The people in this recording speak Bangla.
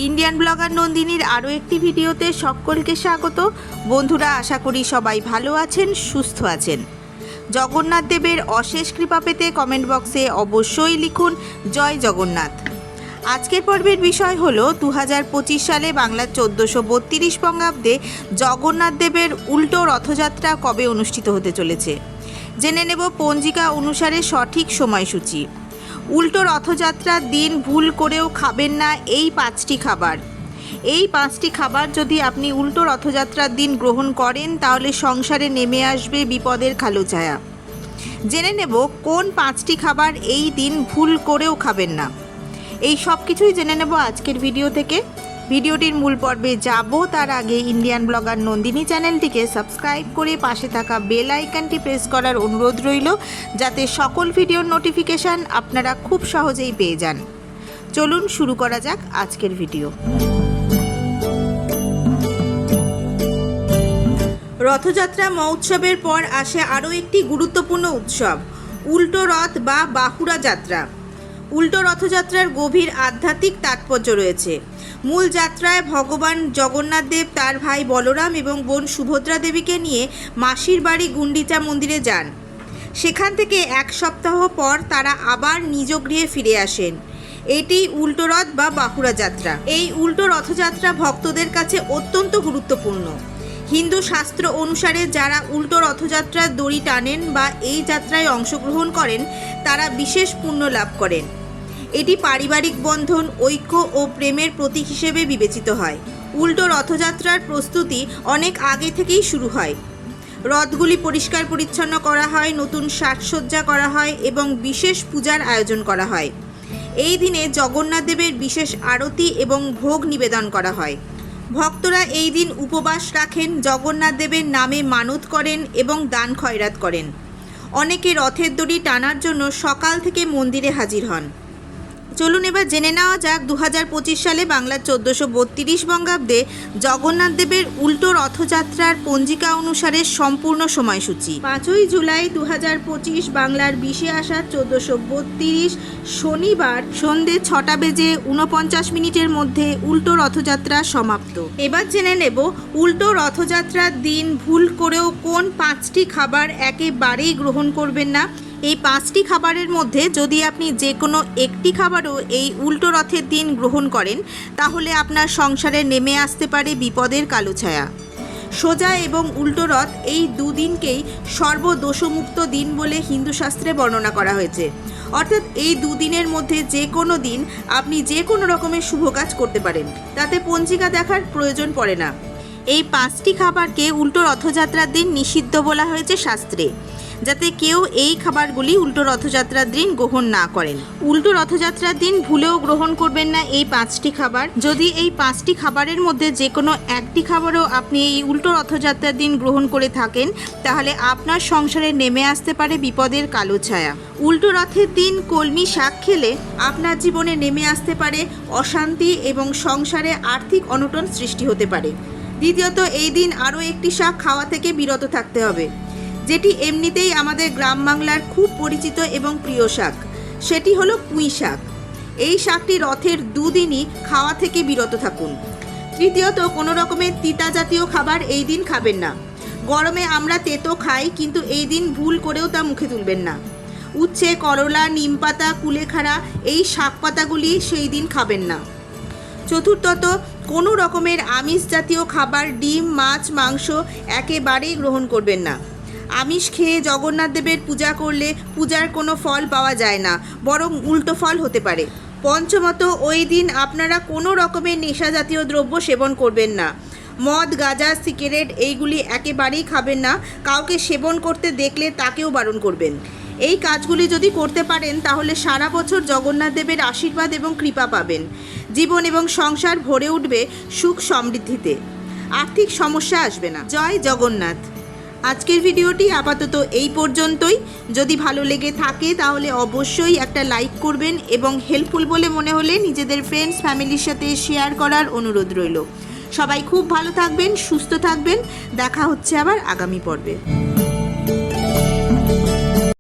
ইন্ডিয়ান ব্লগার নন্দিনীর আরও একটি ভিডিওতে সকলকে স্বাগত। বন্ধুরা, আশা করি সবাই ভালো আছেন, সুস্থ আছেন। জগন্নাথ দেবের অশেষ কৃপা পেতে কমেন্ট বক্সে অবশ্যই লিখুন জয় জগন্নাথ। আজকের পর্বের বিষয় হলো 2025 সালে বাংলার 1432 বঙ্গাব্দে জগন্নাথ দেবের উল্টো রথযাত্রা কবে অনুষ্ঠিত হতে চলেছে। জেনে নেব পঞ্জিকা অনুসারে সঠিক সময়সূচি। উল্টো রথযাত্রার দিন ভুল করেও খাবেন না এই 5টি খাবার। এই 5টি খাবার যদি আপনি উল্টো রথযাত্রার দিন গ্রহণ করেন তাহলে সংসারে নেমে আসবে বিপদের কালো ছায়া। জেনে নেব কোন 5টি খাবার এই দিন ভুল করেও খাবেন না। এই সব কিছুই জেনে নেব আজকের ভিডিও থেকে। ভিডিওটির মূল পর্বে যাব তার আগে ইন্ডিয়ান ব্লগার নন্দিনী চ্যানেলটিকে সাবস্ক্রাইব করে পাশে থাকা বেল আইকনটি প্রেস করার অনুরোধ রইল, যাতে সকল ভিডিওর নোটিফিকেশান আপনারা খুব সহজেই পেয়ে যান। চলুন শুরু করা যাক আজকের ভিডিও। রথযাত্রা মহোৎসবের পর আসে আরও একটি গুরুত্বপূর্ণ উৎসব, উল্টো রথ বা বাহুড়া যাত্রা। উল্টো রথযাত্রার গভীর আধ্যাত্মিক তাৎপর্য রয়েছে। মূল যাত্রায় ভগবান জগন্নাথ দেব তার ভাই বলরাম এবং বোন সুভদ্রা দেবীকে নিয়ে মাসির বাড়ি গুন্ডিচা মন্দিরে যান। সেখান থেকে এক সপ্তাহ পর তারা আবার নিজ গৃহে ফিরে আসেন। এটি উল্টো রথ বা বাহুড়া যাত্রা। এই উল্টো রথযাত্রা ভক্তদের কাছে অত্যন্ত গুরুত্বপূর্ণ। হিন্দু শাস্ত্র অনুসারে যারা উল্টো রথযাত্রার দড়ি টানেন বা এই যাত্রায় অংশগ্রহণ করেন তারা বিশেষ পুণ্য লাভ করেন। এটি পারিবারিক বন্ধন, ঐক্য ও প্রেমের প্রতীক হিসেবে বিবেচিত হয়। উল্টো রথযাত্রার প্রস্তুতি অনেক আগে থেকেই শুরু হয়। রথগুলি পরিষ্কার পরিচ্ছন্ন করা হয়, নতুন সাজসজ্জা করা হয় এবং বিশেষ পূজার আয়োজন করা হয়। এই দিনে জগন্নাথ দেবের বিশেষ আরতি এবং ভোগ নিবেদন করা হয়। ভক্তরা এই দিন উপবাস রাখেন, জগন্নাথ দেবের নামে মানত করেন এবং দান খয়রাত করেন। অনেকে রথের দড়ি টানার জন্য সকাল থেকে মন্দিরে হাজির হন। চলুন এবার জেনে নেওয়া যাক 2025 সালে বাংলার 1432 বঙ্গাব্দে জগন্নাথ দেবের উল্টো রথযাত্রার পঞ্জিকা অনুসারে সম্পূর্ণ সময়সূচি। 5ই জুলাই 2025 বাংলার 20শে আষাঢ় 1432 শনিবার সন্ধে 6:49 মধ্যে উল্টো রথযাত্রা সমাপ্ত। এবার জেনে নেব উল্টো রথযাত্রার দিন ভুল করেও কোন 5টি খাবার একেবারেই গ্রহণ করবেন না। এই 5টি খাবারের মধ্যে যদি আপনি যে কোনো একটি খাবারও এই উল্টো রথের দিন গ্রহণ করেন তাহলে আপনার সংসারে নেমে আসতে পারে বিপদের কালো ছায়া। সোজা এবং উল্টো রথ এই দুদিনকেই সর্বদোষমুক্ত দিন বলে হিন্দু শাস্ত্রে বর্ণনা করা হয়েছে। অর্থাৎ এই দুদিনের মধ্যে যে কোনো দিন আপনি যে কোনো রকমের শুভ কাজ করতে পারেন, তাতে পঞ্জিকা দেখার প্রয়োজন পড়ে না। এই 5টি খাবারকে উল্টো রথযাত্রার দিন নিষিদ্ধ বলা হয়েছে শাস্ত্রে, যাতে কেউ এই খাবারগুলি উল্টো রথযাত্রার দিন গ্রহণ না করেন। উল্টো রথযাত্রার দিন ভুলেও গ্রহণ করবেন না এই 5টি খাবার। যদি এই 5টি খাবারের মধ্যে যে কোনো একটি খাবারও আপনি এই উল্টো রথযাত্রার দিন গ্রহণ করে থাকেন তাহলে আপনার সংসারে নেমে আসতে পারে বিপদের কালো ছায়া। উল্টো রথের দিন কলমি শাক খেলে আপনার জীবনে নেমে আসতে পারে অশান্তি এবং সংসারে আর্থিক অনটন সৃষ্টি হতে পারে। দ্বিতীয়ত, এই দিন আরও একটি শাক খাওয়া থেকে বিরত থাকতে হবে, যেটি এমনিতেই আমাদের গ্রাম বাংলার খুব পরিচিত এবং প্রিয় শাক। সেটি হলো পুঁই শাক। এই শাকটি রথের দুদিনই খাওয়া থেকে বিরত থাকুন। তৃতীয়ত, কোনো রকমের তিতা জাতীয় খাবার এই দিন খাবেন না। গরমে আমরা তেতো খাই, কিন্তু এই দিন ভুল করেও তা মুখে তুলবেন না। উচ্ছে, করলা, নিমপাতা, কুলেখাড়া এই শাক পাতাগুলি সেই দিন খাবেন না। চতুর্থত, কোনো রকমের আমিষ জাতীয় খাবার, ডিম, মাছ, মাংস একেবারেই গ্রহণ করবেন না। আমিষ খেয়ে জগন্নাথ দেবের পূজা করলে পূজার কোনো ফল পাওয়া যায় না, বরং উল্টো ফল হতে পারে। পঞ্চমত, ওই দিন আপনারা কোনো রকমের নেশা জাতীয় দ্রব্য সেবন করবেন না। মদ, গাঁজা, সিগারেট এইগুলি একেবারেই খাবেন না। কাউকে সেবন করতে দেখলে তাকেও বারণ করবেন। এই কাজগুলি যদি করতে পারেন তাহলে সারা বছর জগন্নাথ দেবের আশীর্বাদ এবং কৃপা পাবেন। জীবন এবং সংসার ভরে উঠবে সুখ সমৃদ্ধিতে, আর্থিক সমস্যা আসবে না। জয় জগন্নাথ। আজকের ভিডিওটি আপাতত এই পর্যন্তই। যদি ভালো লেগে থাকে তাহলে অবশ্যই একটা লাইক করবেন এবং হেল্পফুল বলে মনে হলে নিজেদের ফ্রেন্ডস ফ্যামিলির সাথে শেয়ার করার অনুরোধ রইল। সবাই খুব ভালো থাকবেন, সুস্থ থাকবেন। দেখা হচ্ছে আবার আগামী পর্বে।